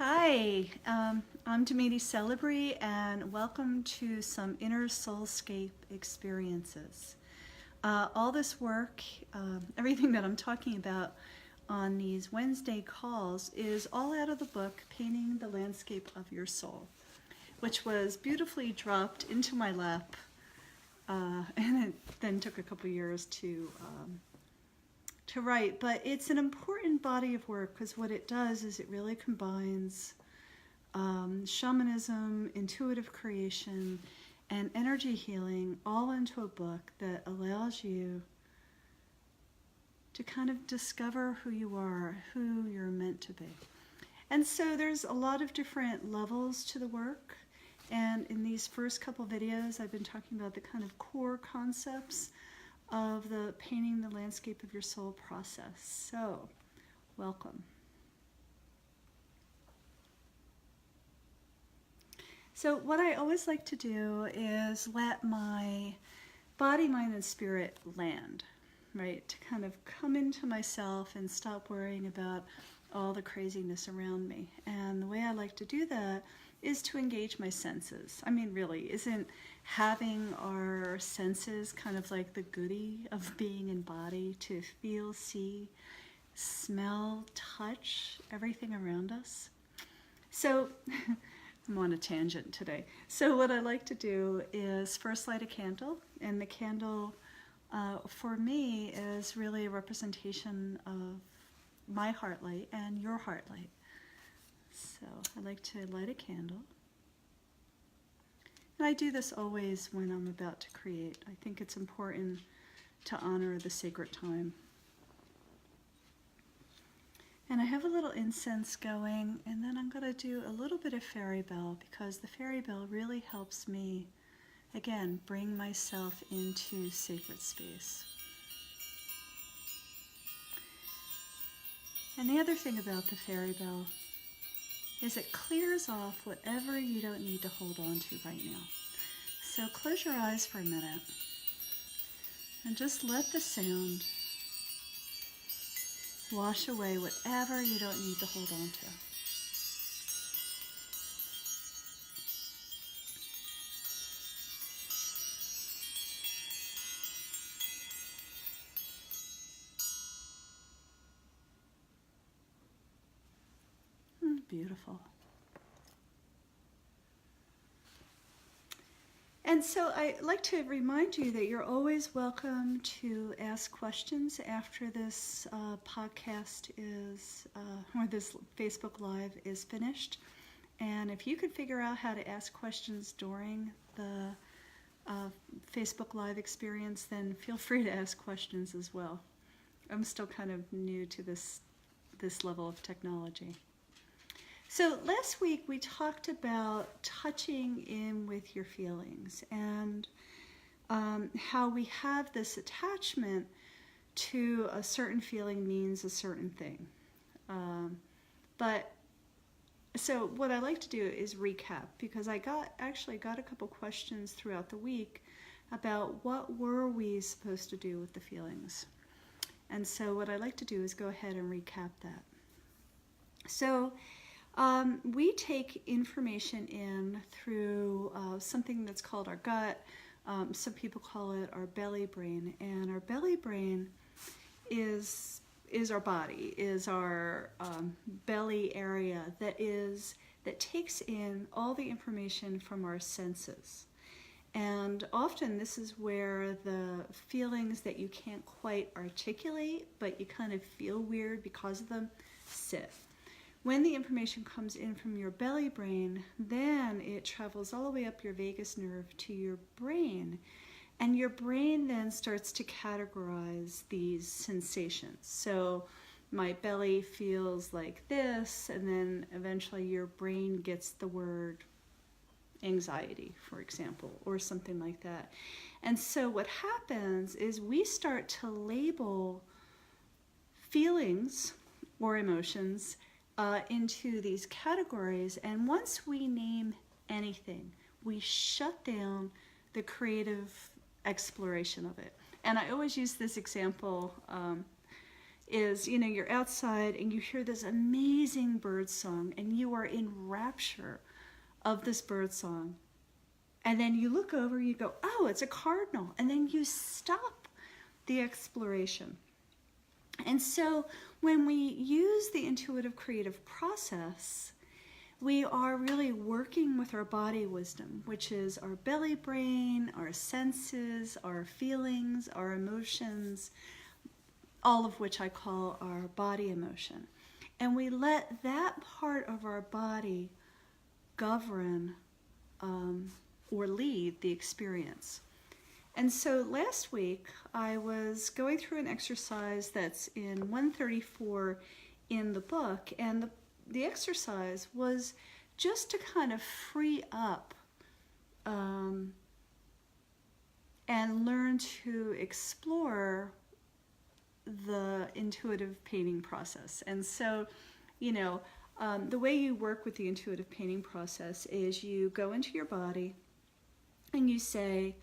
Hi, I'm Damini Celebrity, and welcome to some inner soulscape experiences. All this work, everything that I'm talking about on these Wednesday calls is all out of the book, Painting the Landscape of Your Soul, which was beautifully dropped into my lap, and it then took a couple years to write. But it's an important body of work because what it does is it really combines shamanism, intuitive creation, and energy healing all into a book that allows you to kind of discover who you are, who you're meant to be. And so there's a lot of different levels to the work. And in these first couple videos, I've been talking about the kind of core concepts of the Painting the Landscape of Your Soul process. So, welcome. So what I always like to do is let my body, mind, and spirit land, right? To kind of come into myself and stop worrying about all the craziness around me. And the way I like to do that is to engage my senses. I mean, really, isn't having our senses kind of like the goodie of being in body, to feel, see, smell, touch everything around us? So I'm on a tangent today. So what I like to do is first light a candle, and the candle for me is really a representation of my heart light and your heart light. So I like to light a candle. And I do this always when I'm about to create. I think it's important to honor the sacred time. And I have a little incense going, and then I'm going to do a little bit of fairy bell, because the fairy bell really helps me, again, bring myself into sacred space. And the other thing about the fairy bell is it clears off whatever you don't need to hold on to right now. So close your eyes for a minute and just let the sound wash away whatever you don't need to hold on to. Beautiful. And so I like to remind you that you're always welcome to ask questions after this podcast is, or this Facebook Live is finished. And if you could figure out how to ask questions during the Facebook Live experience, then feel free to ask questions as well. I'm still kind of new to this level of technology. So last week we talked about touching in with your feelings, and how we have this attachment to a certain feeling means a certain thing. So what I like to do is recap, because I actually got a couple questions throughout the week about what were we supposed to do with the feelings. And so what I like to do is go ahead and recap that. So we take information in through something that's called our gut. Some people call it our belly brain. And our belly brain is our body, is our belly area that takes in all the information from our senses. And often this is where the feelings that you can't quite articulate, but you kind of feel weird because of them, sit. When the information comes in from your belly brain, then it travels all the way up your vagus nerve to your brain. And your brain then starts to categorize these sensations. So my belly feels like this, and then eventually your brain gets the word anxiety, for example, or something like that. And so what happens is we start to label feelings or emotions into these categories, and once we name anything, we shut down the creative exploration of it. And I always use this example is, you know, you're outside and you hear this amazing bird song and you are in rapture of this bird song. And then you look over, you go, oh, it's a cardinal. And then you stop the exploration. And so when we use the intuitive creative process, we are really working with our body wisdom, which is our belly brain, our senses, our feelings, our emotions, all of which I call our body emotion. And we let that part of our body govern or lead the experience. And so last week I was going through an exercise that's in 134 in the book, and the exercise was just to kind of free up and learn to explore the intuitive painting process. And so, you know, the way you work with the intuitive painting process is you go into your body and you say,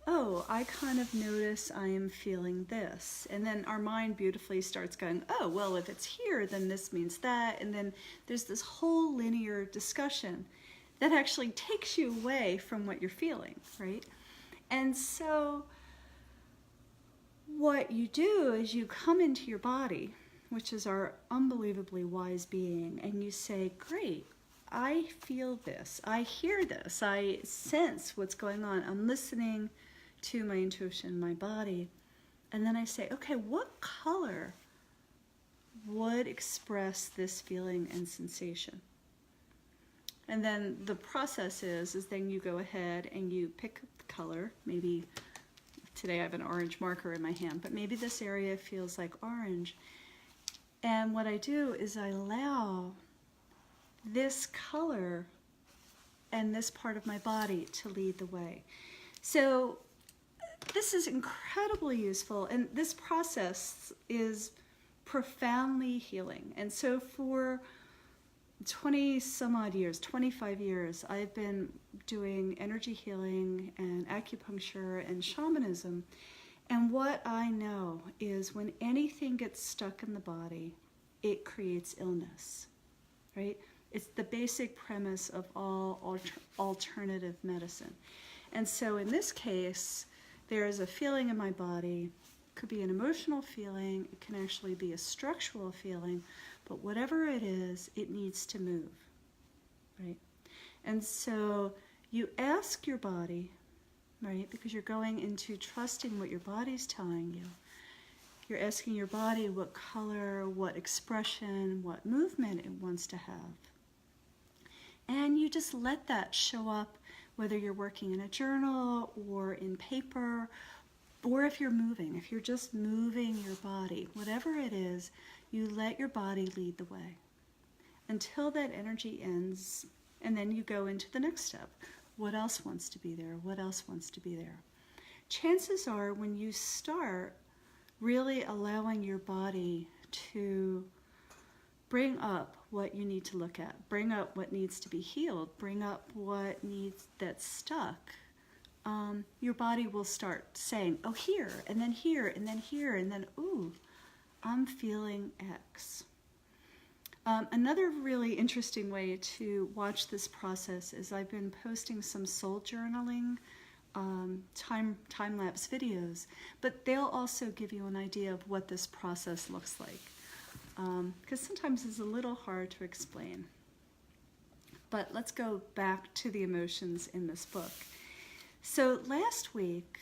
oh, I kind of notice I am feeling this. And then our mind beautifully starts going, oh, well, if it's here, then this means that. And then there's this whole linear discussion that actually takes you away from what you're feeling, right? And so what you do is you come into your body, which is our unbelievably wise being, and you say, great, I feel this, I hear this, I sense what's going on, I'm listening to my intuition, my body. And then I say, okay, what color would express this feeling and sensation? And then the process is then you go ahead and you pick the color. Maybe today I have an orange marker in my hand, but maybe this area feels like orange. And what I do is I allow this color and this part of my body to lead the way. So this is incredibly useful, and this process is profoundly healing. And so for 20 some odd years, 25 years, I've been doing energy healing and acupuncture and shamanism. And what I know is when anything gets stuck in the body, it creates illness, right? It's the basic premise of all alternative medicine. And so in this case, there is a feeling in my body. It could be an emotional feeling. It can actually be a structural feeling. But whatever it is, it needs to move, right? And so you ask your body, right, because you're going into trusting what your body's telling you. You're asking your body what color, what expression, what movement it wants to have. And you just let that show up, whether you're working in a journal or in paper, or if you're moving, if you're just moving your body, whatever it is, you let your body lead the way until that energy ends, and then you go into the next step. What else wants to be there? What else wants to be there? Chances are when you start really allowing your body to bring up what you need to look at, bring up what needs to be healed, bring up what needs that's stuck, your body will start saying, oh, here, and then here, and then here, and then, ooh, I'm feeling X. Another really interesting way to watch this process is I've been posting some soul journaling time-lapse videos, but they'll also give you an idea of what this process looks like. Because sometimes it's a little hard to explain. But let's go back to the emotions in this book. So last week,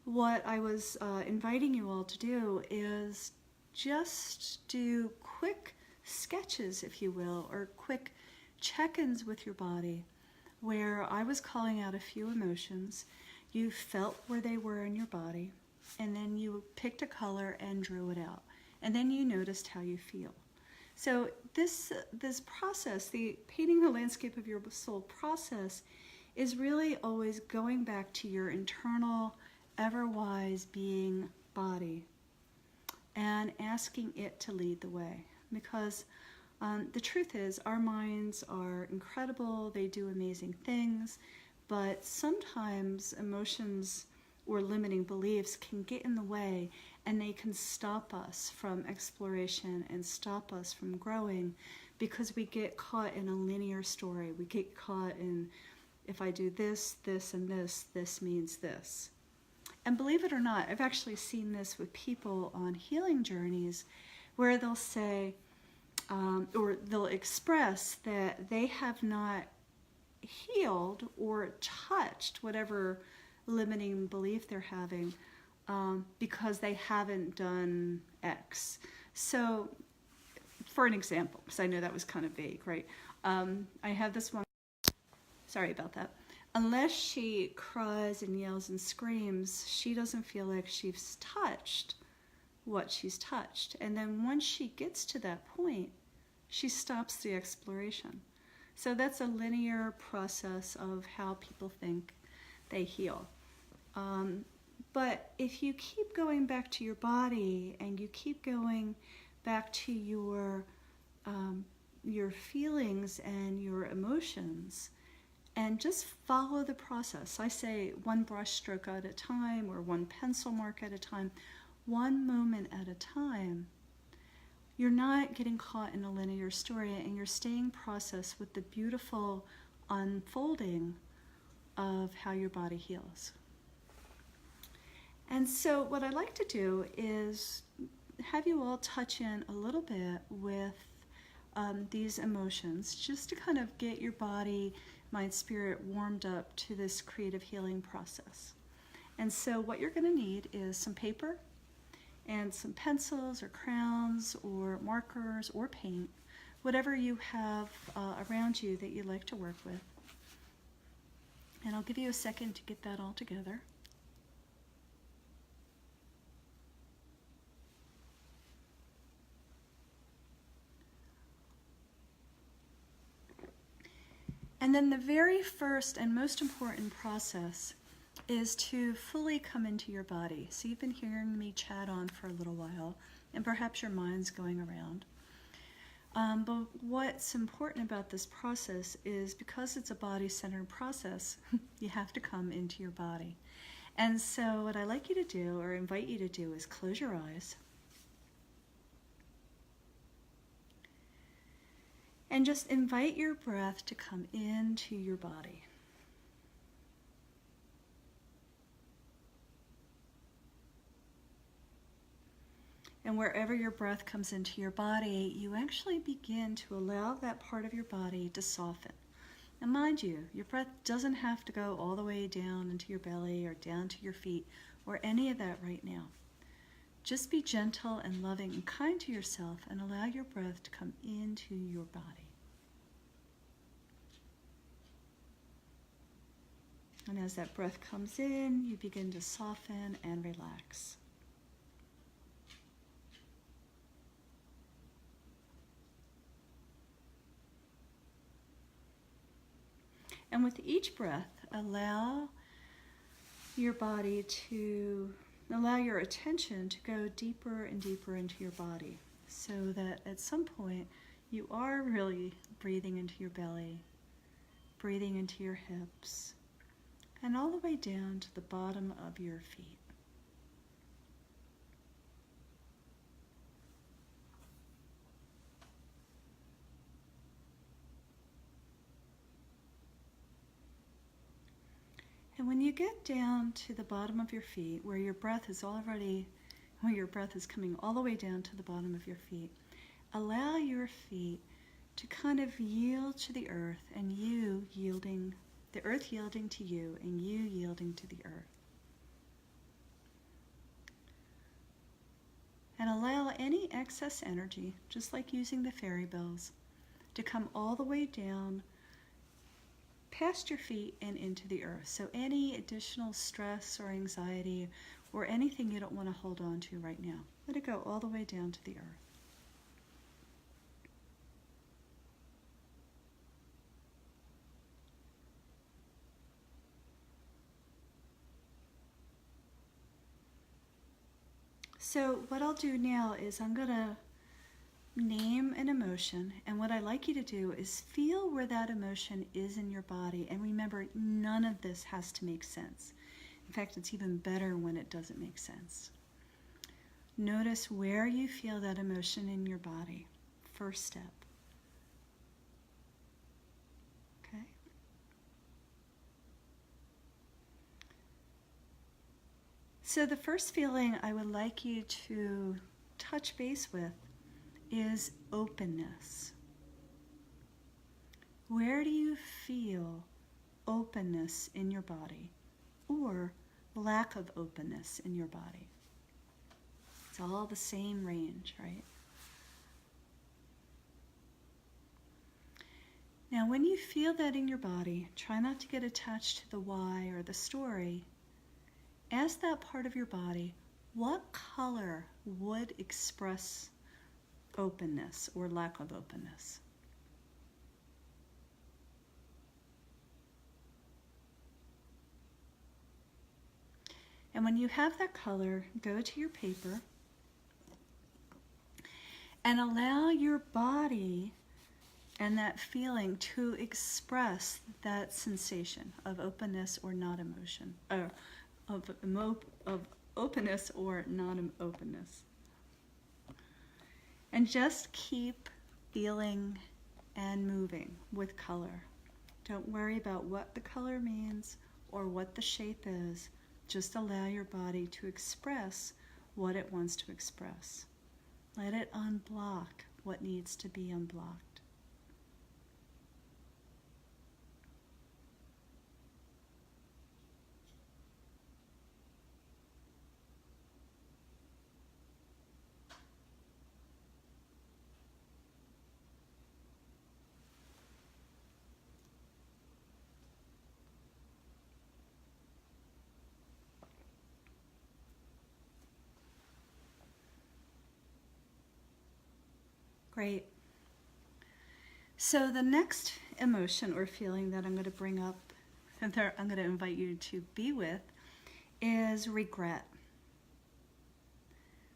what I was inviting you all to do is just do quick sketches, if you will, or quick check-ins with your body, where I was calling out a few emotions. You felt where they were in your body, and then you picked a color and drew it out. And then you noticed how you feel. So this process, the painting the landscape of your soul process, is really always going back to your internal, ever-wise being body and asking it to lead the way. Because the truth is, our minds are incredible, they do amazing things, but sometimes emotions or limiting beliefs can get in the way, and they can stop us from exploration and stop us from growing because we get caught in a linear story. We get caught in, if I do this, this, and this means this. And believe it or not, I've actually seen this with people on healing journeys where they'll say, or they'll express that they have not healed or touched whatever limiting belief they're having because they haven't done X. So, for an example, because I know that was kind of vague, right? I have this one, sorry about that. Unless she cries and yells and screams, she doesn't feel like she's touched what she's touched. And then once she gets to that point, she stops the exploration. So that's a linear process of how people think they heal. But if you keep going back to your body and you keep going back to your feelings and your emotions, and just follow the process. I say one brush stroke at a time or one pencil mark at a time, one moment at a time. You're not getting caught in a linear story, and you're staying processed with the beautiful unfolding of how your body heals. And so what I like to do is have you all touch in a little bit with these emotions, just to kind of get your body, mind, spirit warmed up to this creative healing process. And so what you're going to need is some paper and some pencils or crayons or markers or paint, whatever you have around you that you like to work with. And I'll give you a second to get that all together. And then the very first and most important process is to fully come into your body. So you've been hearing me chat on for a little while, and perhaps your mind's going around. But what's important about this process is because it's a body-centered process, you have to come into your body. And so what I like you to do, or invite you to do, is close your eyes. And just invite your breath to come into your body. And wherever your breath comes into your body, you actually begin to allow that part of your body to soften. And mind you, your breath doesn't have to go all the way down into your belly or down to your feet or any of that right now. Just be gentle and loving and kind to yourself and allow your breath to come into your body. And as that breath comes in, you begin to soften and relax. And with each breath, allow your attention to go deeper and deeper into your body, so that at some point you are really breathing into your belly, breathing into your hips, and all the way down to the bottom of your feet. And when you get down to the bottom of your feet, where your breath is coming all the way down to the bottom of your feet, allow your feet to kind of yield to the earth, and the earth yielding to you, and you yielding to the earth. And allow any excess energy, just like using the fairy bells, to come all the way down past your feet and into the earth. So any additional stress or anxiety or anything you don't want to hold on to right now, let it go all the way down to the earth. So what I'll do now is I'm going to name an emotion, and what I like you to do is feel where that emotion is in your body. And remember, none of this has to make sense. In fact, it's even better when it doesn't make sense. Notice where you feel that emotion in your body. First step. Okay? So the first feeling I would like you to touch base with is openness. Where do you feel openness in your body, or lack of openness in your body? It's all the same range, right? Now, when you feel that in your body, try not to get attached to the why or the story. Ask that part of your body, what color would express openness or lack of openness? And when you have that color, go to your paper and allow your body and that feeling to express that sensation of openness or not emotion, or of openness or non-openness. And just keep feeling and moving with color. Don't worry about what the color means or what the shape is. Just allow your body to express what it wants to express. Let it unblock what needs to be unblocked. Great. So the next emotion or feeling that I'm going to bring up, and that I'm going to invite you to be with, is regret.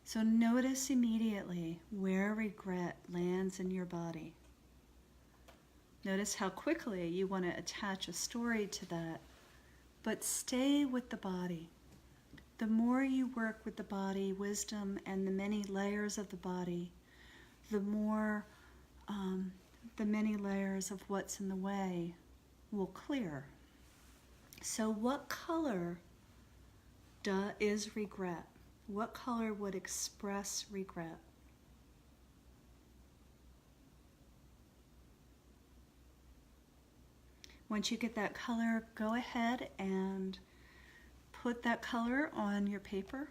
So notice immediately where regret lands in your body. Notice how quickly you want to attach a story to that, but stay with the body. The more you work with the body, wisdom, and the many layers of the body, the more the many layers of what's in the way will clear. So what color is regret? What color would express regret? Once you get that color, go ahead and put that color on your paper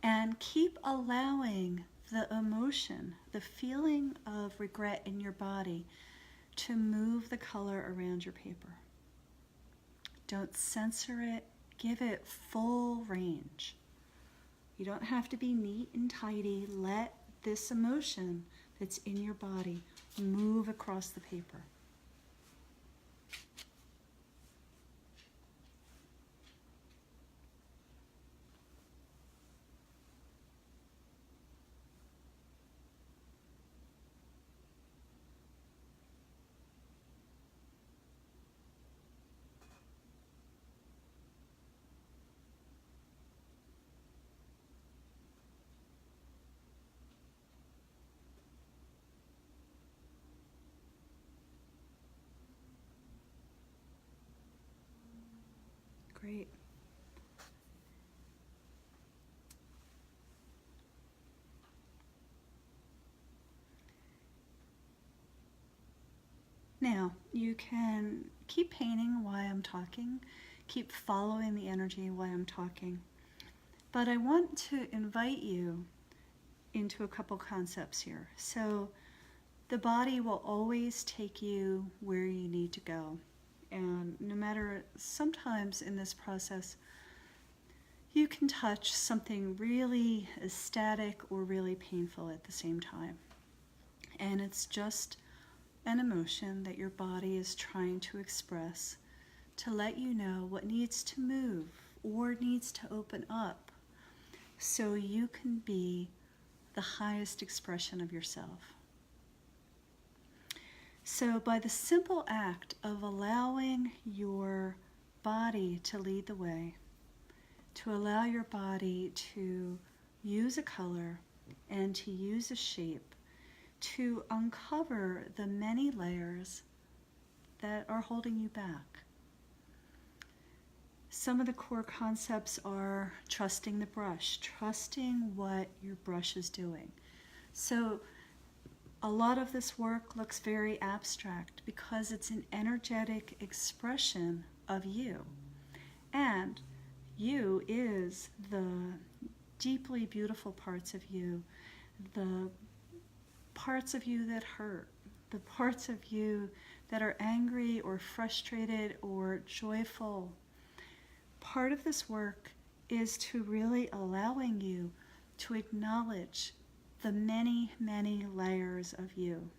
and keep allowing the emotion, the feeling of regret in your body to move the color around your paper. Don't censor it, give it full range. You don't have to be neat and tidy. Let this emotion that's in your body move across the paper. Great. Now, you can keep painting while I'm talking, keep following the energy while I'm talking, but I want to invite you into a couple concepts here. So, the body will always take you where you need to go. And no matter, sometimes in this process, you can touch something really ecstatic or really painful at the same time. And it's just an emotion that your body is trying to express to let you know what needs to move or needs to open up so you can be the highest expression of yourself. So by the simple act of allowing your body to lead the way, to allow your body to use a color and to use a shape to uncover the many layers that are holding you back. Some of the core concepts are trusting the brush, trusting what your brush is doing. So a lot of this work looks very abstract because it's an energetic expression of you. And you is the deeply beautiful parts of you, the parts of you that hurt, the parts of you that are angry or frustrated or joyful. Part of this work is to really allowing you to acknowledge the many, many layers of you,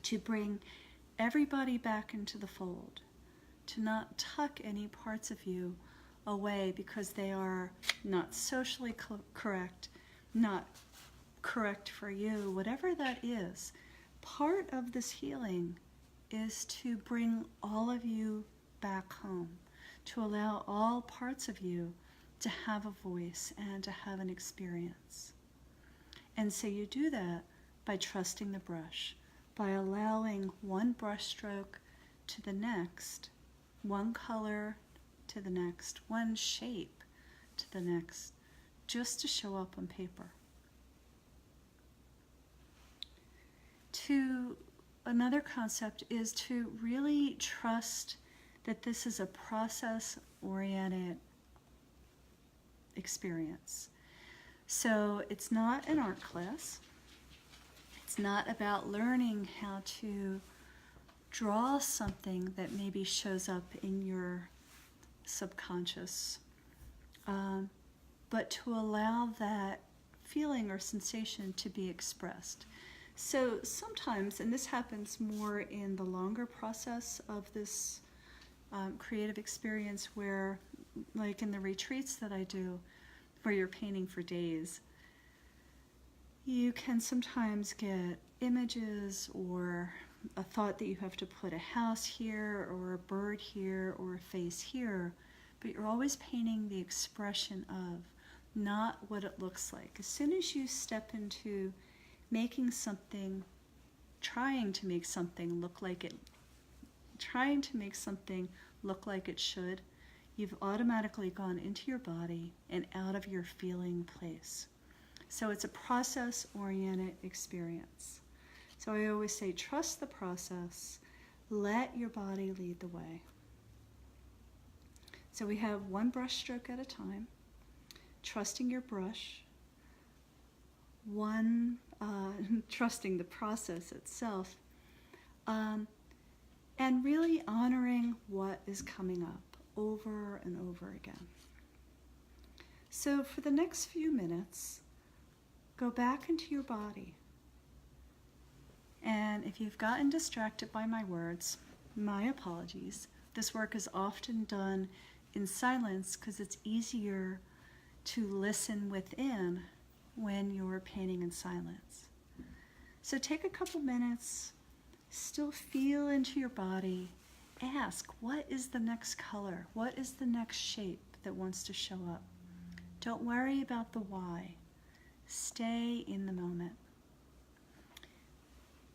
to bring everybody back into the fold, to not tuck any parts of you away because they are not socially correct, not correct for you, whatever that is. Part of this healing is to bring all of you back home, to allow all parts of you to have a voice and to have an experience. And so you do that by trusting the brush, by allowing one brush stroke to the next, one color to the next, one shape to the next, just to show up on paper. Another concept is to really trust that this is a process-oriented experience. So it's not an art class. It's not about learning how to draw something that maybe shows up in your subconscious, but to allow that feeling or sensation to be expressed. So sometimes, and this happens more in the longer process of this creative experience where, like in the retreats that I do, where you're painting for days, you can sometimes get images or a thought that you have to put a house here or a bird here or a face here, but you're always painting the expression of, not what it looks like. As soon as you step into making something, trying to make something look like it should, you've automatically gone into your body and out of your feeling place. So it's a process-oriented experience. So I always say, trust the process, let your body lead the way. So we have one brush stroke at a time, trusting your brush, trusting the process itself, and really honoring what is coming up over and over again. So for the next few minutes, go back into your body. And if you've gotten distracted by my words, my apologies. This work is often done in silence because it's easier to listen within when you're painting in silence. So take a couple minutes, still feel into your body, ask, what is the next color? What is the next shape that wants to show up? Don't worry about the why. Stay in the moment.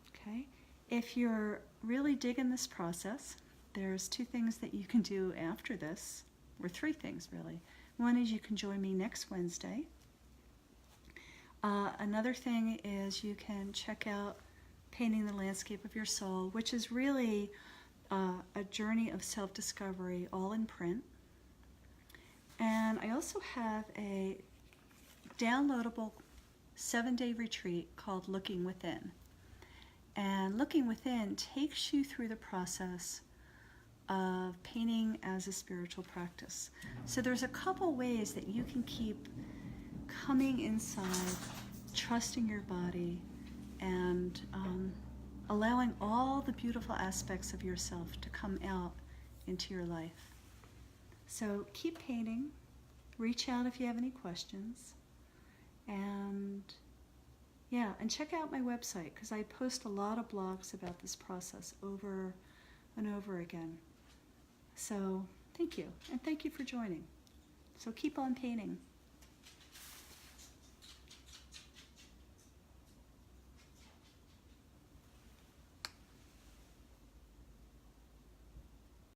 Okay? If you're really digging this process, there's two things that you can do after this, or three things really. One is you can join me next Wednesday. Another thing is you can check out Painting the Landscape of Your Soul, which is really a journey of self-discovery, all in print. And I also have a downloadable 7-day retreat called Looking Within. And Looking Within takes you through the process of painting as a spiritual practice. So there's a couple ways that you can keep coming inside, trusting your body, and allowing all the beautiful aspects of yourself to come out into your life. So keep painting, reach out if you have any questions, and check out my website because I post a lot of blogs about this process over and over again. So thank you, and thank you for joining. So keep on painting.